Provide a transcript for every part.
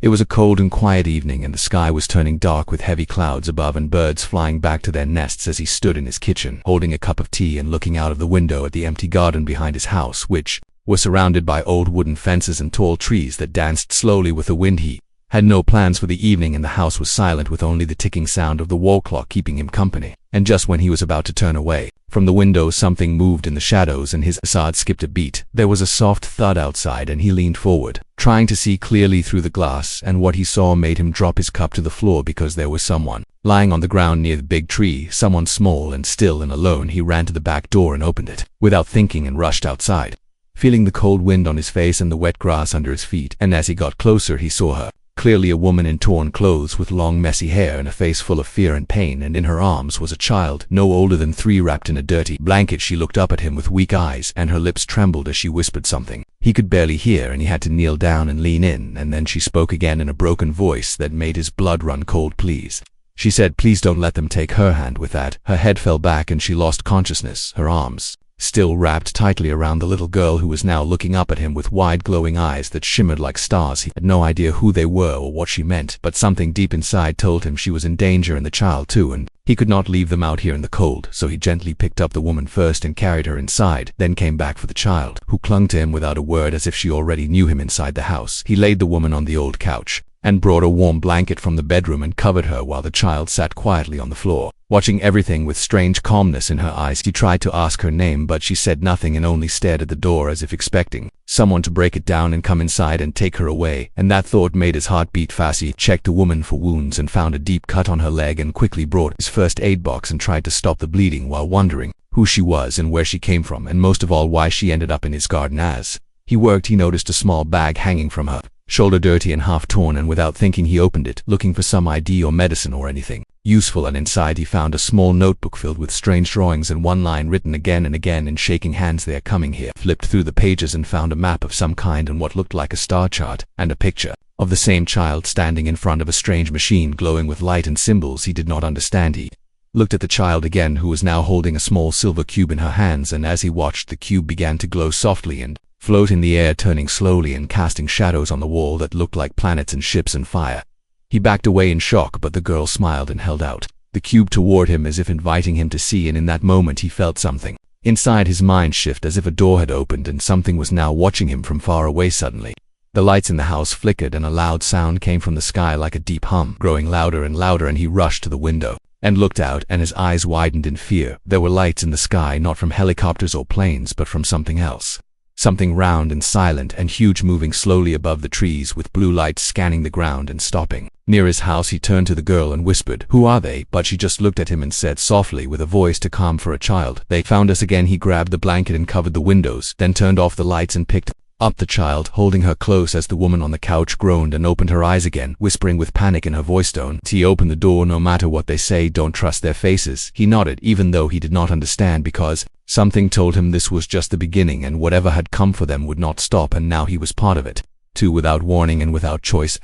It was a cold and quiet evening, and the sky was turning dark with heavy clouds above and birds flying back to their nests as he stood in his kitchen, holding a cup of tea and looking out of the window at the empty garden behind his house, which was surrounded by old wooden fences and tall trees that danced slowly with the wind. He had no plans for the evening, and the house was silent with only the ticking sound of the wall clock keeping him company. And just when he was about to turn away from the window, something moved in the shadows and his heart skipped a beat. There was a soft thud outside, and he leaned forward, trying to see clearly through the glass, and what he saw made him drop his cup to the floor because there was someone lying on the ground near the big tree, someone small and still and alone. He ran to the back door and opened it without thinking and rushed outside, feeling the cold wind on his face and the wet grass under his feet. And as he got closer, he saw her. Clearly a woman in torn clothes with long messy hair and a face full of fear and pain, and in her arms was a child no older than 3 wrapped in a dirty blanket. She looked up at him with weak eyes, and her lips trembled as she whispered something he could barely hear, and he had to kneel down and lean in. And then she spoke again in a broken voice that made his blood run cold. "Please," she said, "please don't let them take her hand." With that, her head fell back and she lost consciousness, her arms still wrapped tightly around the little girl, who was now looking up at him with wide glowing eyes that shimmered like stars. He had no idea who they were or what she meant, but something deep inside told him she was in danger, and the child too, and he could not leave them out here in the cold. So he gently picked up the woman first and carried her inside, then came back for the child, who clung to him without a word as if she already knew him inside the house. He laid the woman on the old couch and brought a warm blanket from the bedroom and covered her, while the child sat quietly on the floor, watching everything with strange calmness in her eyes. He tried to ask her name, but she said nothing and only stared at the door as if expecting someone to break it down and come inside and take her away. And that thought made his heart beat fast. He checked the woman for wounds and found a deep cut on her leg, and quickly brought his first aid box and tried to stop the bleeding while wondering who she was and where she came from, and most of all why she ended up in his garden. As he worked, he noticed a small bag hanging from her shoulder, dirty and half torn, and without thinking he opened it, looking for some ID or medicine or anything useful, and inside he found a small notebook filled with strange drawings and one line written again and again in shaking hands: "They are coming here." Flipped through the pages and found a map of some kind and what looked like a star chart, and a picture of the same child standing in front of a strange machine glowing with light and symbols he did not understand. He looked at the child again, who was now holding a small silver cube in her hands, and as he watched, the cube began to glow softly and float in the air, turning slowly and casting shadows on the wall that looked like planets and ships and fire. He backed away in shock, but the girl smiled and held out the cube toward him as if inviting him to see, and in that moment he felt something inside his mind shift, as if a door had opened and something was now watching him from far away. Suddenly, the lights in the house flickered and a loud sound came from the sky like a deep hum, growing louder and louder, and he rushed to the window and looked out, and his eyes widened in fear. There were lights in the sky, not from helicopters or planes, but from something else. Something round and silent and huge, moving slowly above the trees, with blue lights scanning the ground and stopping near his house. He turned to the girl and whispered, "Who are they?" But she just looked at him and said softly, with a voice too calm for a child, "They found us again." He grabbed the blanket and covered the windows, then turned off the lights and picked up the child, holding her close as the woman on the couch groaned and opened her eyes again, whispering with panic in her voice. "Don't open the door, no matter what they say. Don't trust their faces." He nodded, even though he did not understand, because something told him this was just the beginning, and whatever had come for them would not stop, and now he was part of it too, without warning and without choice.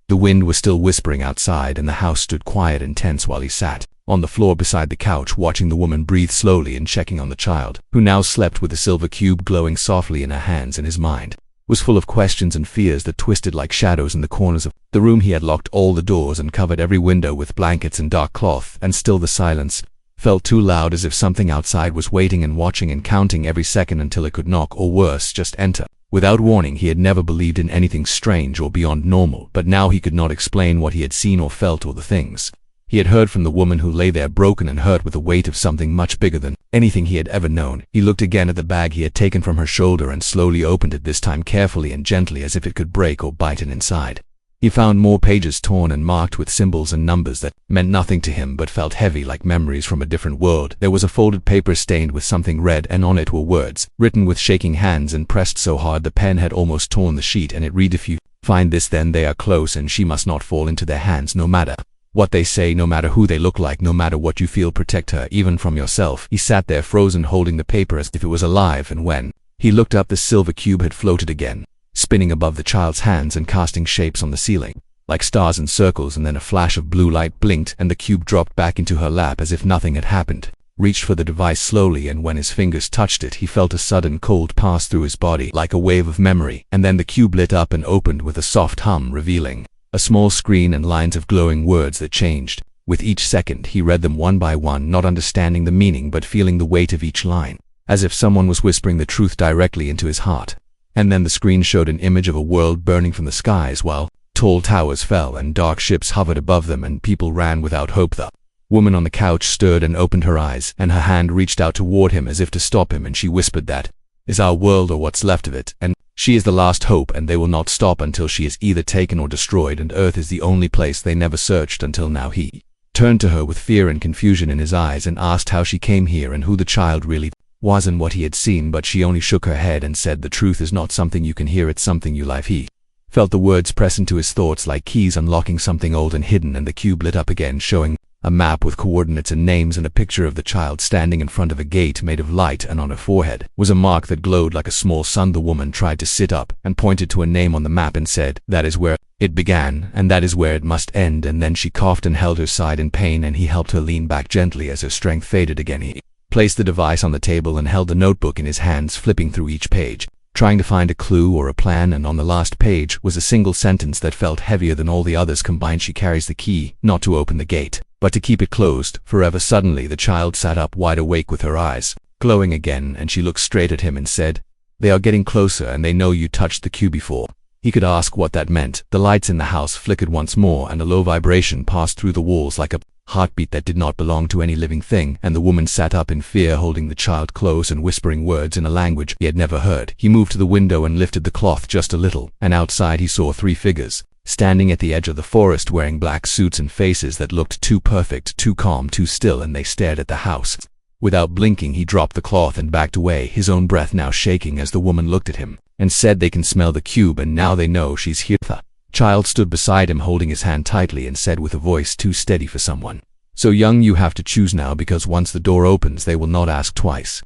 The wind was still whispering outside, and the house stood quiet and tense while he sat on the floor beside the couch, watching the woman breathe slowly and checking on the child, who now slept with the silver cube glowing softly in her hands. And his mind was full of questions and fears that twisted like shadows in the corners of the room. He had locked all the doors and covered every window with blankets and dark cloth, and still the silence felt too loud, as if something outside was waiting and watching and counting every second until it could knock, or worse, just enter. Without warning, he had never believed in anything strange or beyond normal, but now he could not explain what he had seen or felt, or the things he had heard from the woman who lay there broken and hurt with the weight of something much bigger than anything he had ever known. He looked again at the bag he had taken from her shoulder and slowly opened it, this time carefully and gently, as if it could break or bite it inside. He found more pages torn and marked with symbols and numbers that meant nothing to him but felt heavy like memories from a different world. There was a folded paper stained with something red, and on it were words written with shaking hands and pressed so hard the pen had almost torn the sheet, and it read, "If you find this, then they are close, and she must not fall into their hands, no matter what they say, no matter who they look like, no matter what you feel. Protect her, even from yourself." He sat there frozen, holding the paper as if it was alive, and when he looked up, the silver cube had floated again, spinning above the child's hands and casting shapes on the ceiling like stars and circles, and then a flash of blue light blinked and the cube dropped back into her lap as if nothing had happened. reached for the device slowly, and when his fingers touched it, he felt a sudden cold pass through his body like a wave of memory, and then the cube lit up and opened with a soft hum, revealing a small screen and lines of glowing words that changed. With each second, he read them one by one, not understanding the meaning but feeling the weight of each line, as if someone was whispering the truth directly into his heart. And then the screen showed an image of a world burning from the skies while tall towers fell and dark ships hovered above them and people ran without hope. The woman on the couch stirred and opened her eyes, and her hand reached out toward him as if to stop him, and she whispered, "That is our world, or what's left of it, and she is the last hope, and they will not stop until she is either taken or destroyed, and Earth is the only place they never searched until now." He turned to her with fear and confusion in his eyes and asked how she came here and who the child really was and what he had seen, but she only shook her head and said, "The truth is not something you can hear, it's something you live." He felt the words press into his thoughts like keys unlocking something old and hidden, and the cube lit up again, showing a map with coordinates and names and a picture of the child standing in front of a gate made of light, and on her forehead was a mark that glowed like a small sun. The woman tried to sit up and pointed to a name on the map and said, "That is where it began, and that is where it must end," and then she coughed and held her side in pain, and he helped her lean back gently as her strength faded again. He placed the device on the table and held the notebook in his hands, flipping through each page, trying to find a clue or a plan, and on the last page was a single sentence that felt heavier than all the others combined. "She carries the key, not to open the gate, but to keep it closed forever." Suddenly the child sat up wide awake with her eyes glowing again, and she looked straight at him and said, "They are getting closer, and they know you touched the cube before." He could ask what that meant. The lights in the house flickered once more, and a low vibration passed through the walls like a heartbeat that did not belong to any living thing, and the woman sat up in fear, holding the child close and whispering words in a language he had never heard. He moved to the window and lifted the cloth just a little, and outside he saw 3 figures standing at the edge of the forest, wearing black suits and faces that looked too perfect, too calm, too still, and they stared at the house. Without blinking, he dropped the cloth and backed away, his own breath now shaking as the woman looked at him and said, "They can smell the cube, and now they know she's here." The child stood beside him, holding his hand tightly, and said with a voice too steady for someone so young, "You have to choose now, because once the door opens, they will not ask twice."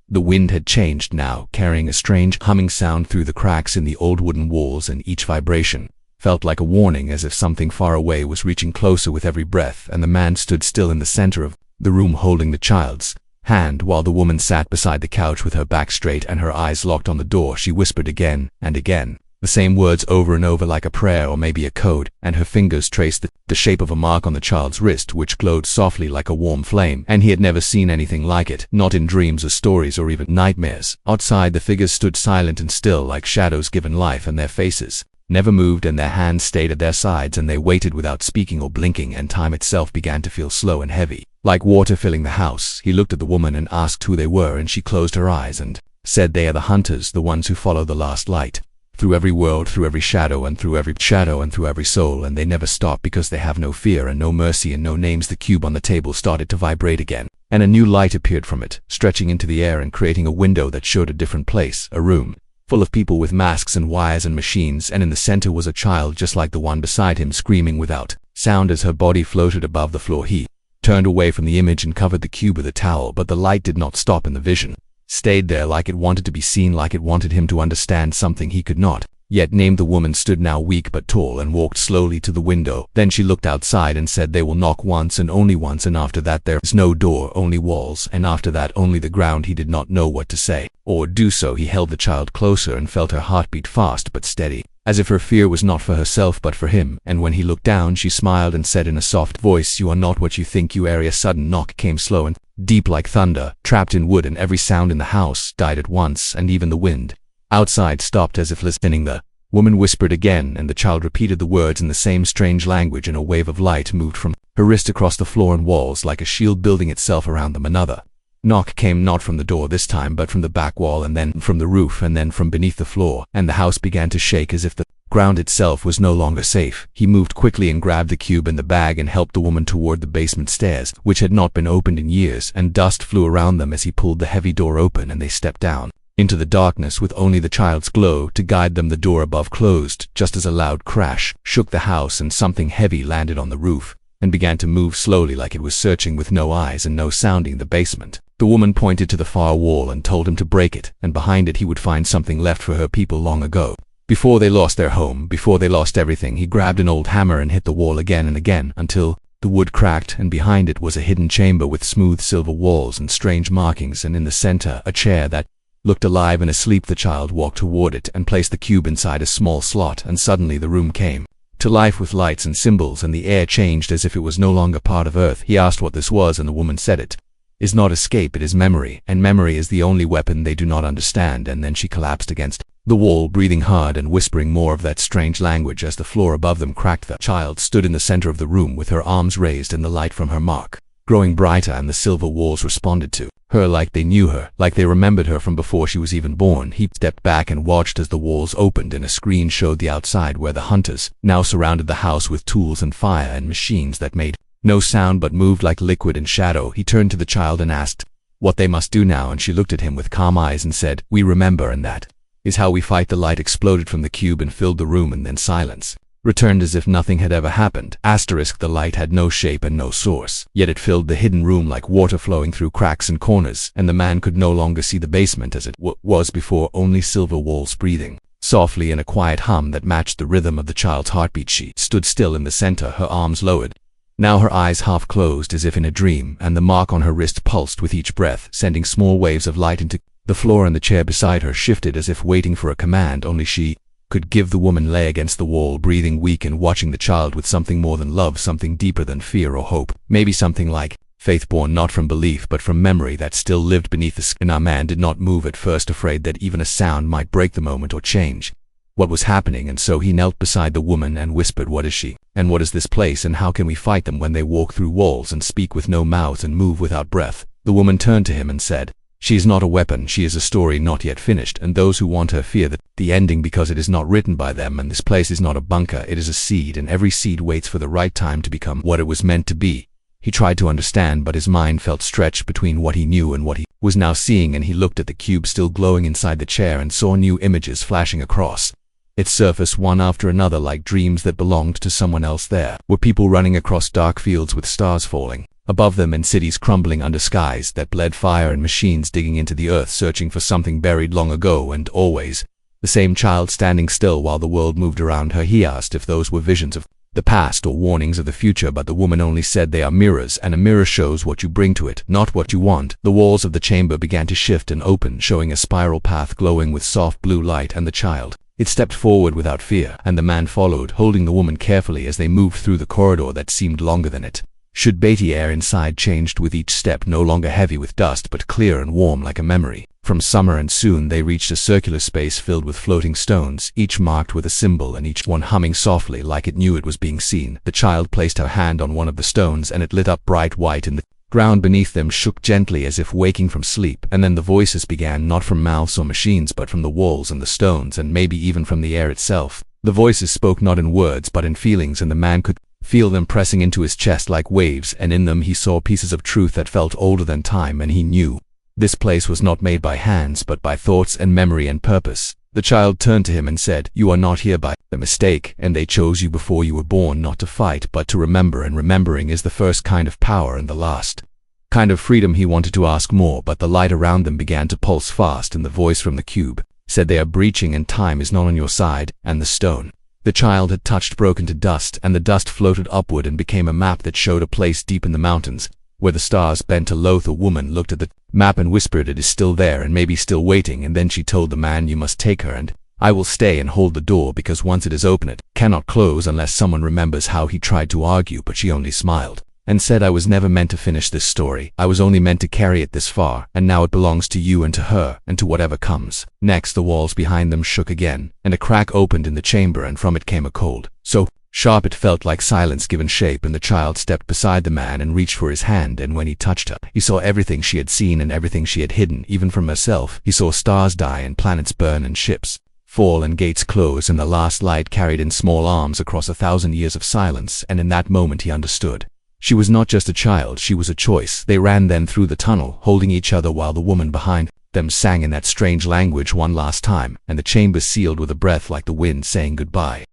The wind had changed now, carrying a strange humming sound through the cracks in the old wooden walls, and each vibration felt like a warning, as if something far away was reaching closer with every breath. And the man stood still in the center of the room, holding the child's hand, while the woman sat beside the couch with her back straight and her eyes locked on the door. She whispered again and again, the same words over and over like a prayer or maybe a code, and her fingers traced the shape of a mark on the child's wrist, which glowed softly like a warm flame, and he had never seen anything like it, not in dreams or stories or even nightmares. Outside, the figures stood silent and still, like shadows given life, and their faces never moved, and their hands stayed at their sides, and they waited without speaking or blinking, and time itself began to feel slow and heavy, like water filling the house. He looked at the woman and asked who they were, and she closed her eyes and said, "They are the hunters, the ones who follow the last light, through every world, through every shadow, and through every soul, and they never stop because they have no fear and no mercy and no names." The cube on the table started to vibrate again, and a new light appeared from it, stretching into the air and creating a window that showed a different place, a room full of people with masks and wires and machines, and in the center was a child just like the one beside him, screaming without sound as her body floated above the floor. He turned away from the image and covered the cube with a towel, but the light did not stop, and the vision stayed there, like it wanted to be seen, like it wanted him to understand something he could not yet name. The woman stood now weak but tall and walked slowly to the window. Then she looked outside and said, "They will knock once and only once, and after that there is no door, only walls, and after that only the ground." He did not know what to say or do, so he held the child closer and felt her heartbeat fast but steady, as if her fear was not for herself but for him. And when he looked down, she smiled and said in a soft voice, "You are not what you think you are." A sudden knock came, slow and deep like thunder, trapped in wood, and every sound in the house died at once, and even the wind outside stopped as if listening. The woman whispered again, and the child repeated the words in the same strange language, and a wave of light moved from her wrist across the floor and walls like a shield building itself around them. Another knock came, not from the door this time, but from the back wall, and then from the roof, and then from beneath the floor, and the house began to shake as if the ground itself was no longer safe. He moved quickly and grabbed the cube and the bag and helped the woman toward the basement stairs, which had not been opened in years, and dust flew around them as he pulled the heavy door open, and they stepped down into the darkness with only the child's glow to guide them. The door above closed just as a loud crash shook the house, and something heavy landed on the roof and began to move slowly like it was searching with no eyes and no sounding the basement. The woman pointed to the far wall and told him to break it, and behind it he would find something left for her people long ago, before they lost their home, before they lost everything. He grabbed an old hammer and hit the wall again and again until The wood cracked, and behind it was a hidden chamber with smooth silver walls and strange markings, and in the center, a chair that looked alive and asleep. The child walked toward it and placed the cube inside a small slot, and suddenly the room came to life with lights and symbols, and the air changed as if it was no longer part of Earth. He asked what this was, and the woman said, "It is not escape, it is memory, and memory is the only weapon they do not understand." And then she collapsed against the wall, breathing hard and whispering more of that strange language as the floor above them cracked. The child stood in the center of the room with her arms raised, and the light from her mark growing brighter, and the silver walls responded to her like they knew her, like they remembered her from before she was even born. He stepped back and watched as the walls opened, and a screen showed the outside where the hunters now surrounded the house with tools and fire and machines that made no sound but moved like liquid and shadow. He turned to the child and asked what they must do now, and she looked at him with calm eyes and said, "We remember, and that is how we fight." The light exploded from the cube and filled the room, and then silence returned as if nothing had ever happened. The light had no shape and no source, yet it filled the hidden room like water flowing through cracks and corners, and the man could no longer see the basement as it was before, only silver walls breathing softly in a quiet hum that matched the rhythm of the child's heartbeat. She stood still in the center, her arms lowered, now her eyes half closed as if in a dream, and the mark on her wrist pulsed with each breath, sending small waves of light into the floor, and the chair beside her shifted as if waiting for a command only she could give. The woman lay against the wall, breathing weak and watching the child with something more than love, something deeper than fear or hope, maybe something like faith born not from belief but from memory that still lived beneath the skin. Our man did not move at first, afraid that even a sound might break the moment or change what was happening, and so he knelt beside the woman and whispered, "What is she? And what is this place? And how can we fight them when they walk through walls and speak with no mouths and move without breath?" The woman turned to him and said, "She is not a weapon, she is a story not yet finished, and those who want her fear the ending because it is not written by them, and this place is not a bunker, it is a seed, and every seed waits for the right time to become what it was meant to be." He tried to understand, but his mind felt stretched between what he knew and what he was now seeing, and he looked at the cube still glowing inside the chair and saw new images flashing across its surface one after another like dreams that belonged to someone else. There were people running across dark fields with stars falling above them, and cities crumbling under skies that bled fire, and machines digging into the earth searching for something buried long ago, and always the same child standing still while the world moved around her. He asked if those were visions of the past or warnings of the future, but the woman only said, "They are mirrors, and a mirror shows what you bring to it, not what you want." The walls of the chamber began to shift and open, showing a spiral path glowing with soft blue light, and the child it stepped forward without fear, and the man followed, holding the woman carefully as they moved through the corridor that seemed longer than it should be. The air inside changed with each step, no longer heavy with dust but clear and warm like a memory from summer, and soon they reached a circular space filled with floating stones, each marked with a symbol and each one humming softly like it knew it was being seen. The child placed her hand on one of the stones, and it lit up bright white, and the ground beneath them shook gently as if waking from sleep. And then the voices began, not from mouths or machines but from the walls and the stones, and maybe even from the air itself. The voices spoke not in words but in feelings, and the man could feel them pressing into his chest like waves, and in them he saw pieces of truth that felt older than time, and he knew this place was not made by hands but by thoughts and memory and purpose. The child turned to him and said, "You are not here by a mistake, and they chose you before you were born not to fight but to remember, and remembering is the first kind of power and the last kind of freedom." He wanted to ask more, but the light around them began to pulse fast, and the voice from the cube said, "They are breaching, and time is not on your side." And the stone the child had touched broke into dust, and the dust floated upward and became a map that showed a place deep in the mountains where the stars bent to low. The woman looked at the map and whispered, "It is still there and maybe still waiting." And then she told the man, "You must take her, and I will stay and hold the door, because once it is open it cannot close unless someone remembers how he tried to argue." But she only smiled and said, "I was never meant to finish this story. I was only meant to carry it this far, and now it belongs to you and to her and to whatever comes next." The walls behind them shook again, and a crack opened in the chamber, and from it came a cold so sharp it felt like silence given shape, and the child stepped beside the man and reached for his hand, and when he touched her, he saw everything she had seen and everything she had hidden, even from herself. He saw stars die and planets burn and ships fall and gates close, and the last light carried in small arms across 1,000 years of silence, and in that moment he understood. She was not just a child, she was a choice. They ran then through the tunnel, holding each other while the woman behind them sang in that strange language one last time, and the chamber sealed with a breath like the wind saying goodbye.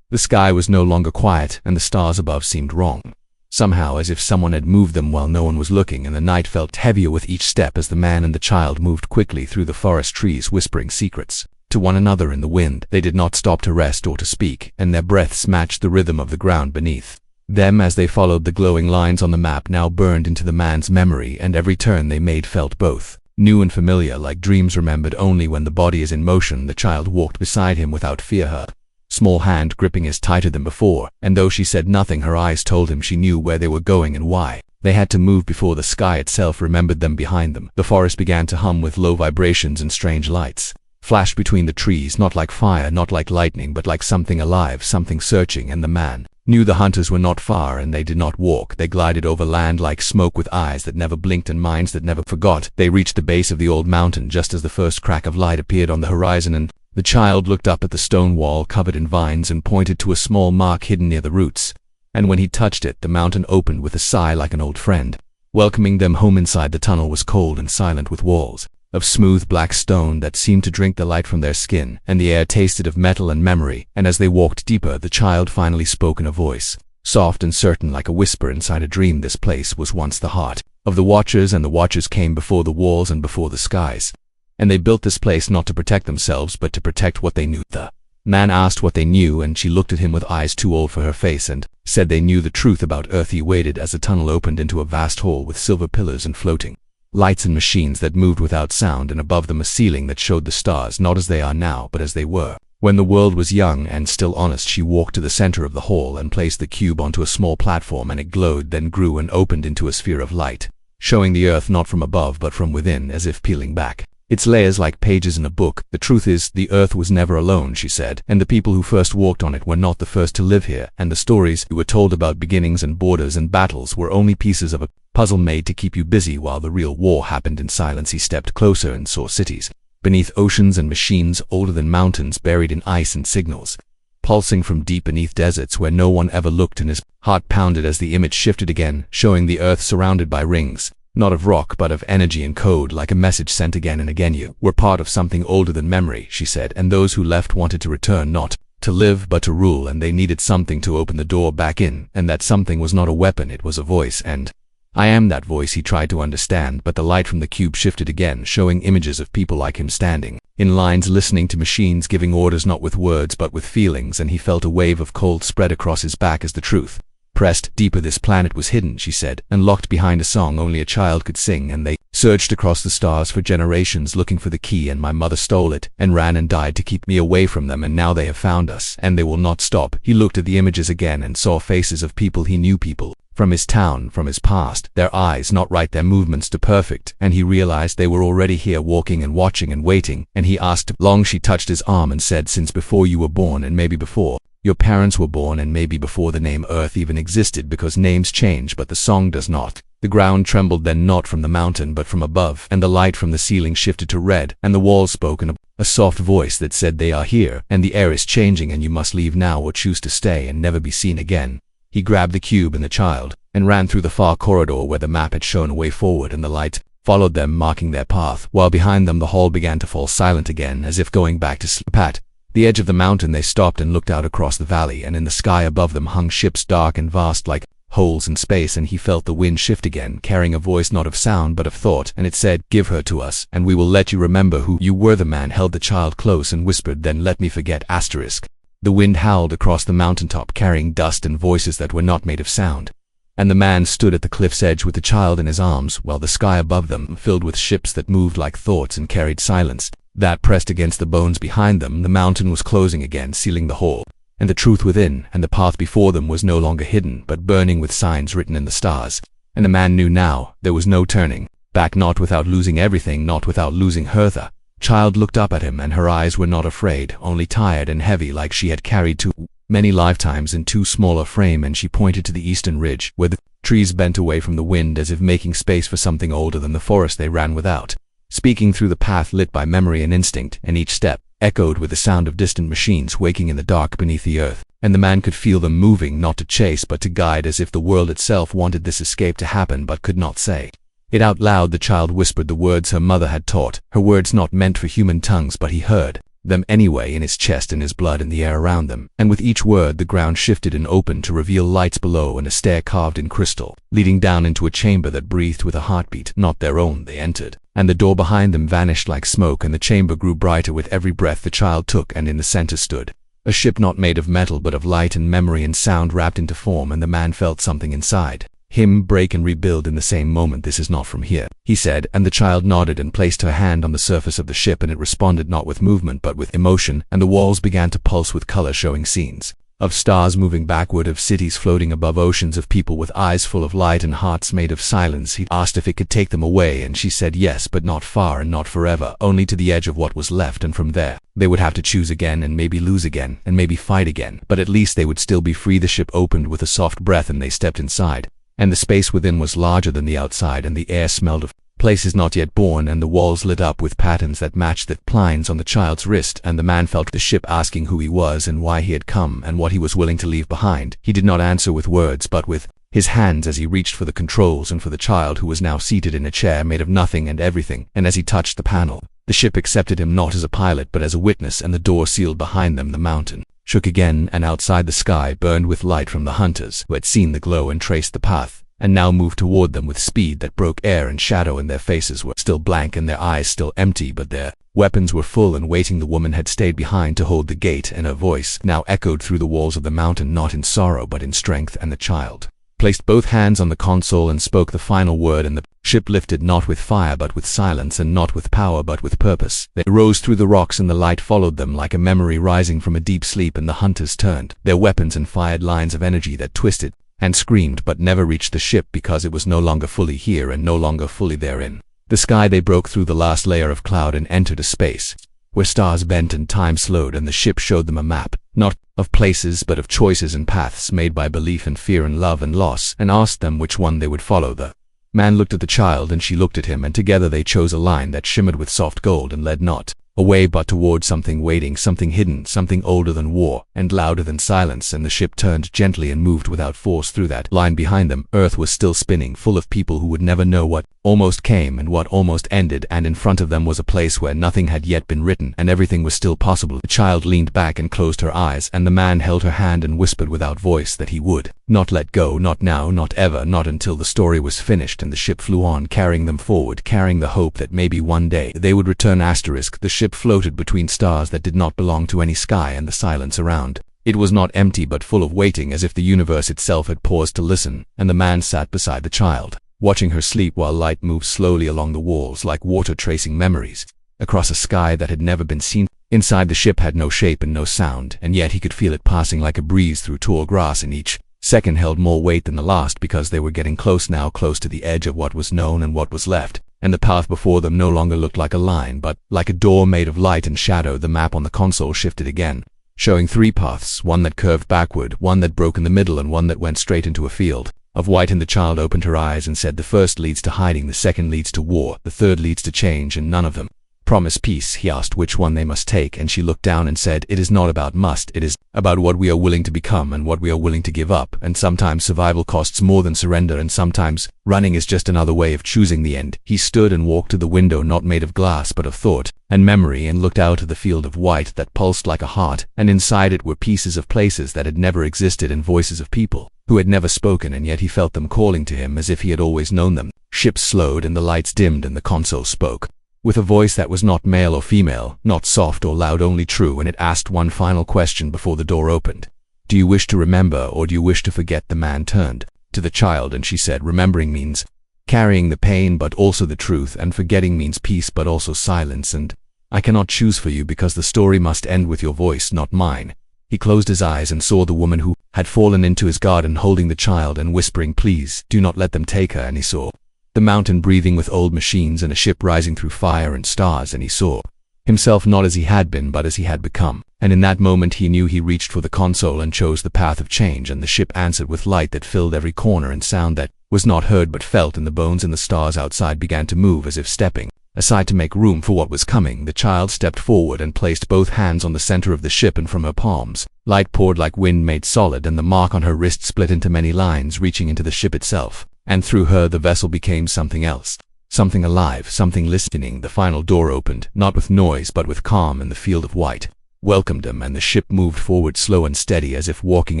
The sky was no longer quiet, and the stars above seemed wrong, somehow as if someone had moved them while no one was looking, and the night felt heavier with each step as the man and the child moved quickly through the forest trees, whispering secrets to one another in the wind. They did not stop to rest or to speak, and their breaths matched the rhythm of the ground beneath them as they followed the glowing lines on the map now burned into the man's memory, and every turn they made felt both new and familiar, like dreams remembered only when the body is in motion. The child walked beside him without fear, her small hand gripping his tighter than before, and though she said nothing, her eyes told him she knew where they were going and why. They had to move before the sky itself remembered them behind them. The forest began to hum with low vibrations, and strange lights flashed between the trees, not like fire, not like lightning, but like something alive, something searching. And the man knew the hunters were not far, and they did not walk. They glided over land like smoke, with eyes that never blinked and minds that never forgot. They reached the base of the old mountain just as the first crack of light appeared on the horizon, and the child looked up at the stone wall covered in vines and pointed to a small mark hidden near the roots. And when he touched it, the mountain opened with a sigh like an old friend, welcoming them home. Inside, the tunnel was cold and silent, with walls of smooth black stone that seemed to drink the light from their skin, and the air tasted of metal and memory. And as they walked deeper, the child finally spoke in a voice, soft and certain like a whisper inside a dream. This place was once the heart of the Watchers, and the Watchers came before the walls and before the skies. And they built this place not to protect themselves, but to protect what they knew. The man asked what they knew, and she looked at him with eyes too old for her face and said they knew the truth about Earth. He waited as the tunnel opened into a vast hall with silver pillars and floating lights and machines that moved without sound, and above them a ceiling that showed the stars, not as they are now, but as they were when the world was young and still honest. She walked to the center of the hall and placed the cube onto a small platform, and it glowed, then grew and opened into a sphere of light, showing the Earth not from above but from within, as if peeling back its layers like pages in a book. The truth is, the Earth was never alone, she said, and the people who first walked on it were not the first to live here, and the stories you were told about beginnings and borders and battles were only pieces of a puzzle made to keep you busy while the real war happened in silence. He stepped closer and saw cities beneath oceans and machines older than mountains, buried in ice and signals pulsing from deep beneath deserts where no one ever looked, and his heart pounded as the image shifted again, showing the Earth surrounded by rings, not of rock but of energy and code, like a message sent again and again. You were part of something older than memory, she said, and those who left wanted to return, not to live but to rule, and they needed something to open the door back in, and that something was not a weapon, it was a voice. And I am that voice. He tried to understand, but the light from the cube shifted again, showing images of people like him standing in lines, listening to machines, giving orders not with words but with feelings, and he felt a wave of cold spread across his back as the truth pressed deeper. This planet was hidden, she said, and locked behind a song only a child could sing, and they searched across the stars for generations looking for the key, and my mother stole it and ran and died to keep me away from them, and now they have found us, and they will not stop. He looked at the images again and saw faces of people he knew, people from his town, from his past, their eyes not right, their movements too perfect, and he realized they were already here, walking and watching and waiting. And he asked long. She touched his arm and said, since before you were born, and maybe before your parents were born, and maybe before the name Earth even existed, because names change but the song does not. The ground trembled then, not from the mountain but from above, and the light from the ceiling shifted to red, and the walls spoke in a soft voice that said, they are here, and the air is changing, and you must leave now or choose to stay and never be seen again. He grabbed the cube and the child and ran through the far corridor where the map had shown a way forward, and the light followed them, marking their path, while behind them the hall began to fall silent again, as if going back to sleep. At the edge of the mountain they stopped and looked out across the valley, and in the sky above them hung ships dark and vast like holes in space, and he felt the wind shift again, carrying a voice not of sound but of thought, and it said, give her to us, and we will let you remember who you were. The man held the child close and whispered, then let me forget. The wind howled across the mountaintop, carrying dust and voices that were not made of sound, and the man stood at the cliff's edge with the child in his arms, while the sky above them filled with ships that moved like thoughts and carried silence that pressed against the bones behind them. The mountain was closing again, sealing the hall and the truth within, and the path before them was no longer hidden but burning with signs written in the stars. And the man knew now there was no turning back, not without losing everything, not without losing her. The child looked up at him, and her eyes were not afraid, only tired and heavy, like she had carried too many lifetimes in too small a frame, and she pointed to the eastern ridge where the trees bent away from the wind as if making space for something older than the forest they ran without, speaking through the path lit by memory and instinct, and each step echoed with the sound of distant machines waking in the dark beneath the earth. And the man could feel them moving, not to chase but to guide, as if the world itself wanted this escape to happen but could not say it out loud. The child whispered the words her mother had taught her, words not meant for human tongues, but he heard them anyway, in his chest, in his blood, in the air around them. And with each word the ground shifted and opened to reveal lights below, and a stair carved in crystal leading down into a chamber that breathed with a heartbeat not their own. They entered, and the door behind them vanished like smoke, and the chamber grew brighter with every breath the child took, and in the center stood A ship not made of metal but of light and memory and sound wrapped into form, and the man felt something inside him break and rebuild in the same moment. "This is not from here," he said, and the child nodded and placed her hand on the surface of the ship, and it responded not with movement but with emotion, and the walls began to pulse with color, showing scenes of stars moving backward, of cities floating above oceans, of people with eyes full of light and hearts made of silence. He asked if it could take them away, and she said yes, but not far and not forever, only to the edge of what was left, and from there they would have to choose again, and maybe lose again, and maybe fight again, but at least they would still be free. The ship opened with a soft breath, and they stepped inside, and the space within was larger than the outside, and the air smelled of places not yet born, and the walls lit up with patterns that matched the lines on the child's wrist, and the man felt the ship asking who he was and why he had come and what he was willing to leave behind. He did not answer with words but with his hands as he reached for the controls and for the child, who was now seated in a chair made of nothing and everything, and as he touched the panel, the ship accepted him not as a pilot but as a witness, and the door sealed behind them. The mountain shook again, and outside the sky burned with light from the hunters who had seen the glow and traced the path, and now moved toward them with speed that broke air and shadow, and their faces were still blank and their eyes still empty, but their weapons were full and waiting. The woman had stayed behind to hold the gate, and her voice now echoed through the walls of the mountain, not in sorrow but in strength, and the child placed both hands on the console and spoke the final word, and the ship lifted not with fire but with silence, and not with power but with purpose. They rose through the rocks, and the light followed them like a memory rising from a deep sleep, and the hunters turned their weapons and fired lines of energy that twisted and screamed but never reached the ship because it was no longer fully here and no longer fully therein. The sky they broke through the last layer of cloud and entered a space where stars bent and time slowed, and the ship showed them a map, not of places but of choices and paths made by belief and fear and love and loss, and asked them which one they would follow. The man looked at the child and she looked at him, and together they chose a line that shimmered with soft gold and led not away but toward something waiting, something hidden, something older than war and louder than silence, and the ship turned gently and moved without force through that line behind them. Earth was still spinning, full of people who would never know what almost came and what almost ended, and in front of them was a place where nothing had yet been written and everything was still possible. The child leaned back and closed her eyes, and the man held her hand and whispered without voice that he would not let go, not now, not ever, not until the story was finished. And the ship flew on, carrying them forward, carrying the hope that maybe one day they would return. The ship floated between stars that did not belong to any sky, and the silence around it was not empty but full of waiting, as if the universe itself had paused to listen. And the man sat beside the child, watching her sleep while light moved slowly along the walls like water tracing memories across a sky that had never been seen. Inside, the ship had no shape and no sound, and yet he could feel it passing like a breeze through tall grass, and each second held more weight than the last because they were getting close now, close to the edge of what was known and what was left. And the path before them no longer looked like a line but like a door made of light and shadow. The map on the console shifted again, showing three paths, one that curved backward, one that broke in the middle, and one that went straight into a field of white. And the child opened her eyes and said, "The first leads to hiding, the second leads to war, the third leads to change, and none of them promise peace." He asked which one they must take, and she looked down and said, "It is not about must, it is about what we are willing to become and what we are willing to give up, and sometimes survival costs more than surrender, and sometimes running is just another way of choosing the end." He stood and walked to the window, not made of glass but of thought and memory, and looked out at the field of white that pulsed like a heart, and inside it were pieces of places that had never existed and voices of people who had never spoken, and yet he felt them calling to him as if he had always known them. Ships slowed and the lights dimmed, and the console spoke with a voice that was not male or female, not soft or loud, only true, and it asked one final question before the door opened. "Do you wish to remember, or do you wish to forget?" The man turned to the child and she said, "Remembering means carrying the pain but also the truth, and forgetting means peace but also silence, and I cannot choose for you because the story must end with your voice, not mine." He closed his eyes and saw the woman who had fallen into his garden holding the child and whispering, "Please, do not let them take her." And he saw the mountain breathing with old machines and a ship rising through fire and stars, and he saw himself not as he had been but as he had become. And in that moment he knew he reached for the console and chose the path of change, and the ship answered with light that filled every corner and sound that was not heard but felt, and the bones in the stars outside began to move as if stepping aside to make room for what was coming. The child stepped forward and placed both hands on the center of the ship, and from her palms light poured like wind made solid, and the mark on her wrist split into many lines reaching into the ship itself, and through her the vessel became something else, something alive, something listening. The final door opened, not with noise but with calm, and the field of white welcomed them, and the ship moved forward slow and steady as if walking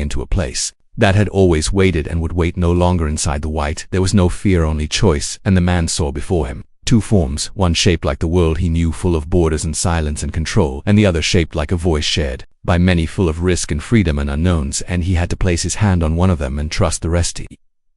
into a place that had always waited and would wait no longer. Inside the white there was no fear, only choice, and the man saw before him two forms, one shaped like the world he knew, full of borders and silence and control, and the other shaped like a voice shared by many, full of risk and freedom and unknowns, and he had to place his hand on one of them and trust the rest. He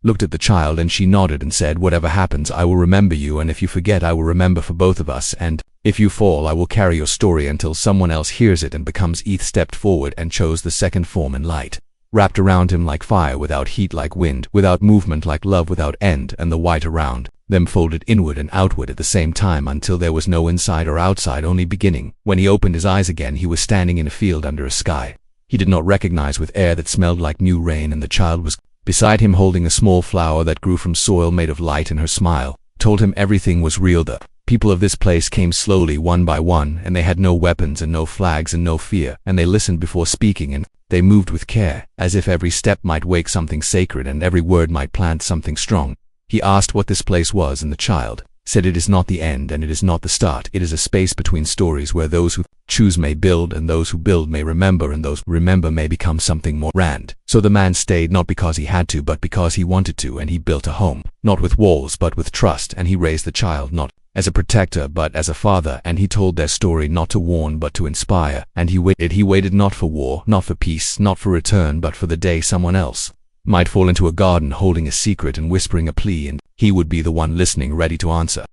looked at the child and she nodded and said, "Whatever happens, I will remember you, and if you forget, I will remember for both of us, and if you fall, I will carry your story until someone else hears it and becomes." Eth stepped forward and chose the second form, and light wrapped around him like fire, without heat, like wind, without movement, like love without end, and the white around them folded inward and outward at the same time until there was no inside or outside, only beginning. When he opened his eyes again, he was standing in a field under a sky he did not recognize, with air that smelled like new rain, and the child was beside him holding a small flower that grew from soil made of light, and her smile told him everything was real. The people of this place came slowly, one by one, and they had no weapons and no flags and no fear, and they listened before speaking, and they moved with care, as if every step might wake something sacred and every word might plant something strong. He asked what this place was, and the child said, "It is not the end and it is not the start. It is a space between stories where those who choose may build, and those who build may remember, and those who remember may become something more." Rand. So the man stayed, not because he had to, but because he wanted to, and he built a home, not with walls but with trust, and he raised the child not as a protector but as a father, and he told their story not to warn but to inspire, and he waited not for war, not for peace, not for return, but for the day someone else might fall into a garden holding a secret and whispering a plea, and he would be the one listening, ready to answer.